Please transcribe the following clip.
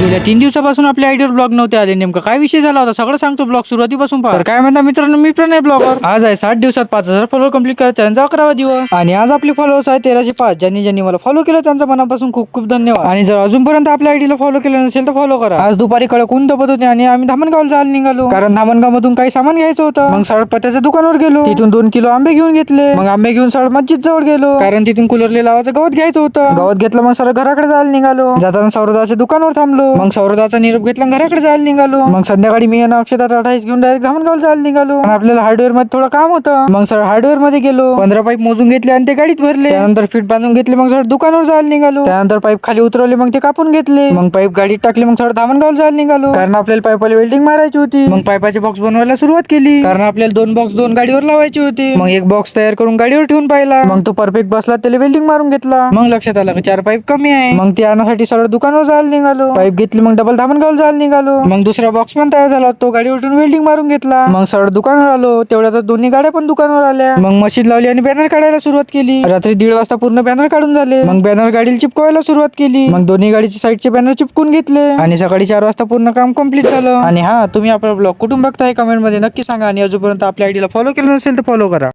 गेल्या 3 दिवसापासून आपल्या आयडीवर ब्लॉग नव्हते आले. नेमकं काय विषय झाला होता सगळं सांगतो ब्लॉग सुरुवातीपासून पहा. तर काय म्हणता मित्रांनो, मी प्रणय ब्लॉगर. आज आहे 60 दिवसात 5000 फॉलोअर कंप्लीट करायचा त्यांचा 11वा दिवस आणि आज आपले फॉलोअर्स आहे 1305. ज्यांनी मला फॉलो केलं त्यांचा मनापासून खूप खूप धन्यवाद. आणि जर अजूनपर्यंत आपल्या आयडीला फॉलो केलं नसेल तर फॉलो करा. आज दुपारी कडक ऊन तापत होते आणि आम्ही धामणगावला जायला निघालो, कारण धामणगाव मधून काही सामान घ्यायचं होतं. मग सरळ पत्त्याच्या दुकानावर गेलो, तिथून 2 किलो आंबे घेऊन घेतले. मग आंबे घेऊन सरळ मस्जिद जवळ गेलो, कारण तिथून कुलरले लावायचं गवत घ्यायचं होतं. गवत घेतलं मग सरळ घराकडे जायला निघालो. जाताना सौरदाच्या दुकानावर थांबलो. मग सौरदाचा निरोप घेतला घराकडे जायला निघालो. मग संध्याकाळी मी आणि अक्षता टाटाईस घेऊन डायरेक्ट धामणगावला जायला निघालो. आपल्याला हार्डवेअर मध्ये थोडं काम होतं. मग सरळ हार्डवेअर मध्ये गेलो, 15 पाईप मोजून घेतले आणि ते गाडीत भरले. त्यानंतर फिट बांधून घेतले. मग सरळ दुकानावर जायला निघालो. त्यानंतर पाईप खाली उतरवले, मग ते कापून घेतले. मग पाईप गाडीत टाकले. मग सरळ धामणगावला जायला निघालो, कारण आपल्याला पाईपाला वेल्डिंग मारायची होती. मग पाईपाचे बॉक्स बनवायला सुरुवात केली, कारण आपल्याला 2 बॉक्स 2 गाडीवर लावायचे होते. मग एक बॉक्स तयार करून गाडीवर ठेवून पाहिला. मग तो परफेक्ट बसला, त्याला वेल्डिंग मारून घेतला. मग लक्षात आलं की 4 पाईप कमी आहे. मग ते आणण्यासाठी सरळ दुकानावर जायला निघालो. पाईप घेतली, मग डबल धामणगावला जायला निघालो. मग दुसरा बॉक्स पण तयार झाला, तो गाडीवर ठेवून वेल्डिंग मारून घेतला. मग सरळ दुकानावर आलो. तेवढ्यातच दोन्ही गाड्या पण दुकानावर आल्या. मग मशीन लावली आणि बॅनर काढायला सुरुवात केली. रात्री 1:30 वाजता पूर्ण बॅनर काढून झाले. मग बॅनर गाडीला चिपकवायला सुरुवात केली. मग दोन्ही गाडीच्या साईडचे बॅनर चिपकून घेतले आणि सकाळी 4 वाजता पूर्ण काम कंप्लीट झालं. आणि हा, तुम्ही आपला ब्लॉग कुठून बघताय कमेंट मध्ये नक्की सांगा. आणि अजूनपर्यंत आपल्या आयडीला फॉलो केलं नसेल तर फॉलो करा.